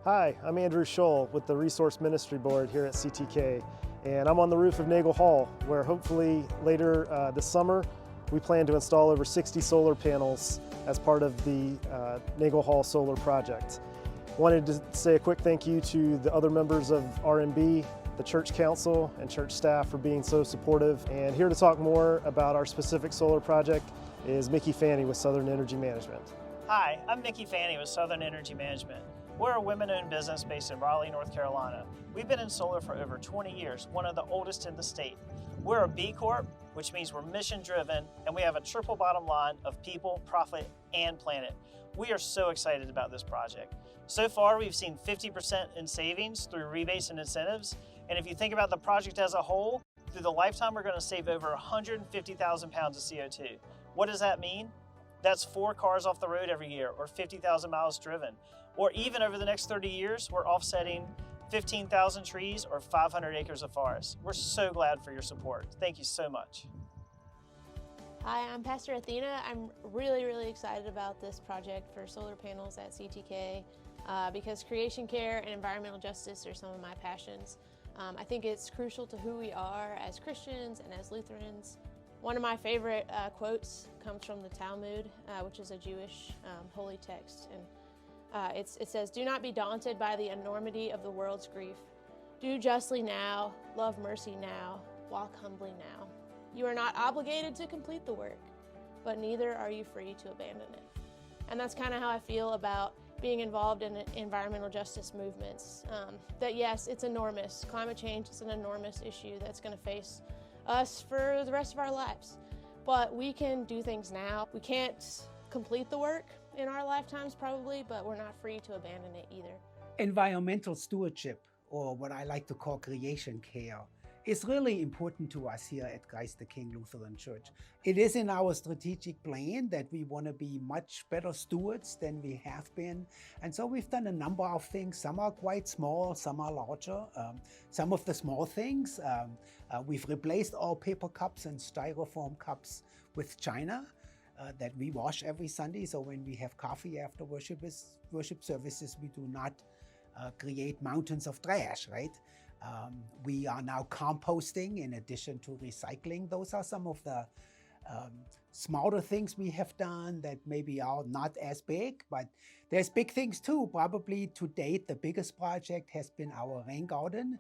Hi, I'm Andrew Scholl with the Resource Ministry Board here at CTK, and I'm on the roof of Nagel Hall, where hopefully later this summer we plan to install over 60 solar panels as part of the Nagel Hall Solar Project. Wanted to say a quick thank you to the other members of RMB, the Church Council, and church staff for being so supportive. And here to talk more about our specific solar project is Mickey Fanny with Southern Energy Management. Hi, I'm Mickey Fanny with Southern Energy Management. We're a women-owned business based in Raleigh, North Carolina. We've been in solar for over 20 years, one of the oldest in the state. We're a B Corp, which means we're mission-driven, and we have a triple bottom line of people, profit, and planet. We are so excited about this project. So far, we've seen 50% in savings through rebates and incentives, and if you think about the project as a whole, through the lifetime, we're going to save over 150,000 pounds of CO2. What does that mean? That's 4 cars off the road every year, or 50,000 miles driven. Or even over the next 30 years, we're offsetting 15,000 trees or 500 acres of forest. We're so glad for your support. Thank you so much. Hi, I'm Pastor Athena. I'm really excited about this project for solar panels at CTK because creation care and environmental justice are some of my passions. I think it's crucial to who we are as Christians and as Lutherans. One of my favorite quotes comes from the Talmud, which is a Jewish holy text. And it says, "Do not be daunted by the enormity of the world's grief. Do justly now, love mercy now, walk humbly now. You are not obligated to complete the work, but neither are you free to abandon it." And that's kind of how I feel about being involved in environmental justice movements. That yes, it's enormous. Climate change is an enormous issue that's going to face us for the rest of our lives. But we can do things now. We can't complete the work in our lifetimes probably, but we're not free to abandon it either. Environmental stewardship, or what I like to call creation care, is really important to us here at Christ the King Lutheran Church. It is in our strategic plan that we want to be much better stewards than we have been. And so we've done a number of things. Some are quite small, some are larger. Some of the small things, we've replaced all paper cups and styrofoam cups with china that we wash every Sunday. So when we have coffee after worship services, we do not create mountains of trash, right? We are now composting in addition to recycling. Those are some of the smarter things we have done that maybe are not as big, but there's big things too. Probably to date, the biggest project has been our rain garden.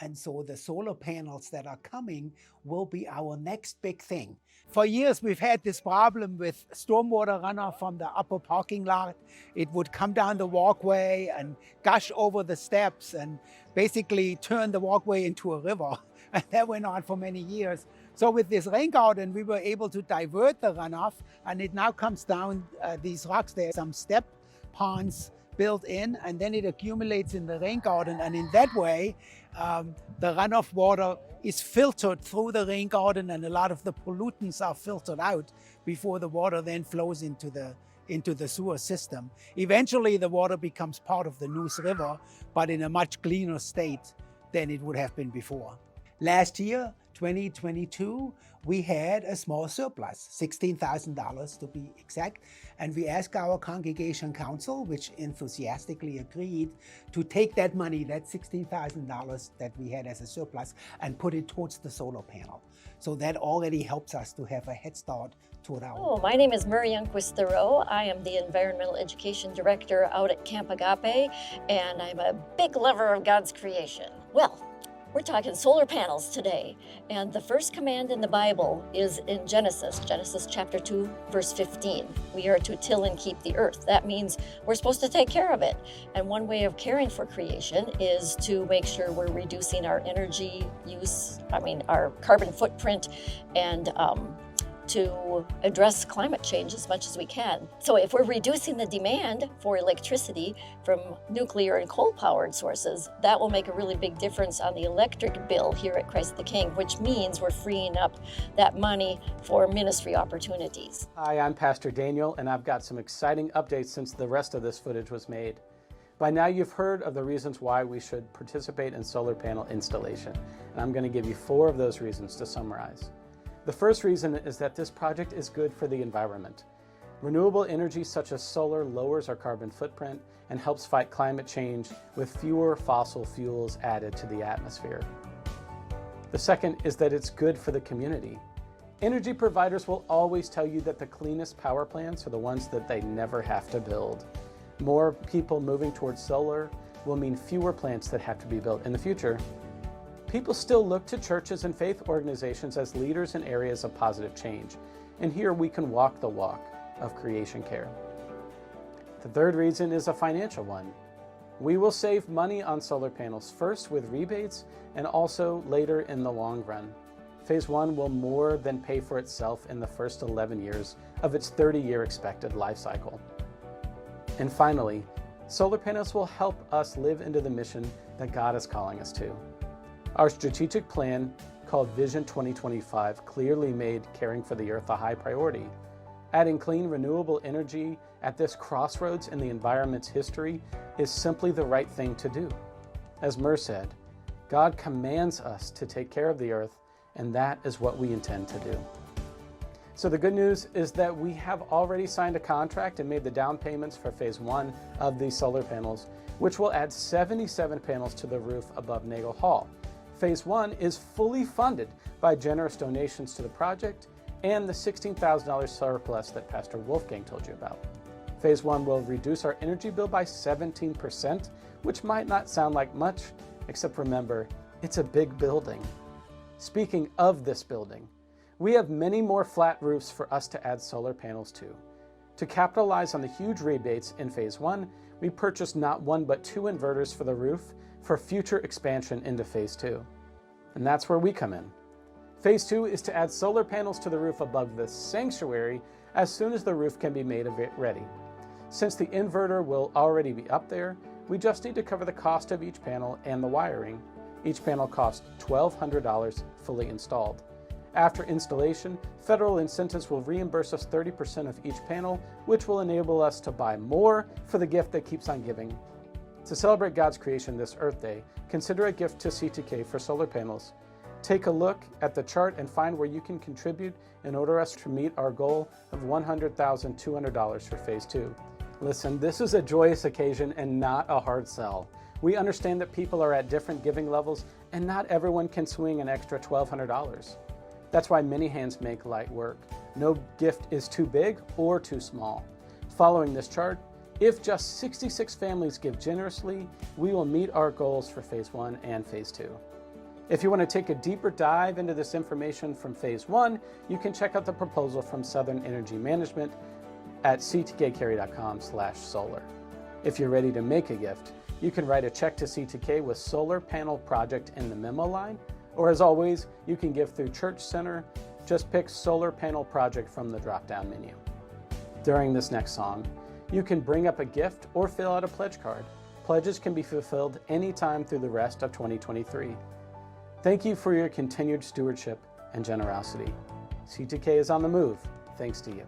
And so the solar panels that are coming will be our next big thing. For years, we've had this problem with stormwater runoff from the upper parking lot. It would come down the walkway and gush over the steps and basically turn the walkway into a river. And that went on for many years. So with this rain garden, we were able to divert the runoff, and it now comes down these rocks. There are some step ponds built in, and then it accumulates in the rain garden. And in that way, the runoff water is filtered through the rain garden, and a lot of the pollutants are filtered out before the water then flows into the sewer system. Eventually, the water becomes part of the Neuse River, but in a much cleaner state than it would have been before. Last year, 2022, we had a small surplus, $16,000 to be exact, and we asked our congregation council, which enthusiastically agreed, to take that money, that $16,000 that we had as a surplus, and put it towards the solar panel. So that already helps us to have a head start toward our My name is Murray Youngquist Thoreau. I am the Environmental Education Director out at Camp Agape, and I'm a big lover of God's creation. Well, we're talking solar panels today, and the first command in the Bible is in Genesis chapter 2, verse 15. We are to till and keep the earth. That means we're supposed to take care of it. And one way of caring for creation is to make sure we're reducing our energy use, our carbon footprint, and to address climate change as much as we can. So if we're reducing the demand for electricity from nuclear and coal-powered sources, that will make a really big difference on the electric bill here at Christ the King, which means we're freeing up that money for ministry opportunities. Hi, I'm Pastor Daniel, and I've got some exciting updates since the rest of this footage was made. By now you've heard of the reasons why we should participate in solar panel installation, and I'm going to give you 4 of those reasons to summarize. The first reason is that this project is good for the environment. Renewable energy such as solar lowers our carbon footprint and helps fight climate change with fewer fossil fuels added to the atmosphere. The second is that it's good for the community. Energy providers will always tell you that the cleanest power plants are the ones that they never have to build. More people moving towards solar will mean fewer plants that have to be built in the future. People still look to churches and faith organizations as leaders in areas of positive change, and here we can walk the walk of creation care. The third reason is a financial one. We will save money on solar panels, first with rebates and also later in the long run. Phase 1 will more than pay for itself in the first 11 years of its 30-year expected life cycle. And finally, solar panels will help us live into the mission that God is calling us to. Our strategic plan, called Vision 2025, clearly made caring for the earth a high priority. Adding clean, renewable energy at this crossroads in the environment's history is simply the right thing to do. As Murr said, God commands us to take care of the earth, and that is what we intend to do. So the good news is that we have already signed a contract and made the down payments for phase 1 of these solar panels, which will add 77 panels to the roof above Nagel Hall. Phase 1 is fully funded by generous donations to the project and the $16,000 surplus that Pastor Wolfgang told you about. Phase 1 will reduce our energy bill by 17%, which might not sound like much, except remember, it's a big building. Speaking of this building, we have many more flat roofs for us to add solar panels to. To capitalize on the huge rebates in phase 1, we purchased not 1 but 2 inverters for the roof for future expansion into phase 2. And that's where we come in. Phase 2 is to add solar panels to the roof above the sanctuary as soon as the roof can be made ready. Since the inverter will already be up there, we just need to cover the cost of each panel and the wiring. Each panel costs $1,200 fully installed. After installation, federal incentives will reimburse us 30% of each panel, which will enable us to buy more for the gift that keeps on giving. To celebrate God's creation this Earth Day, consider a gift to CTK for solar panels. Take a look at the chart and find where you can contribute in order for us to meet our goal of $100,200 for phase 2. Listen, this is a joyous occasion and not a hard sell. We understand that people are at different giving levels and not everyone can swing an extra $1,200. That's why many hands make light work. No gift is too big or too small. Following this chart, if just 66 families give generously, we will meet our goals for phase 1 and phase 2. If you want to take a deeper dive into this information from phase 1, you can check out the proposal from Southern Energy Management at ctkcarry.com/solar. If you're ready to make a gift, you can write a check to CTK with Solar Panel Project in the memo line, or as always, you can give through Church Center. Just pick Solar Panel Project from the drop-down menu. During this next song, you can bring up a gift or fill out a pledge card. Pledges can be fulfilled anytime through the rest of 2023. Thank you for your continued stewardship and generosity. CTK is on the move, thanks to you.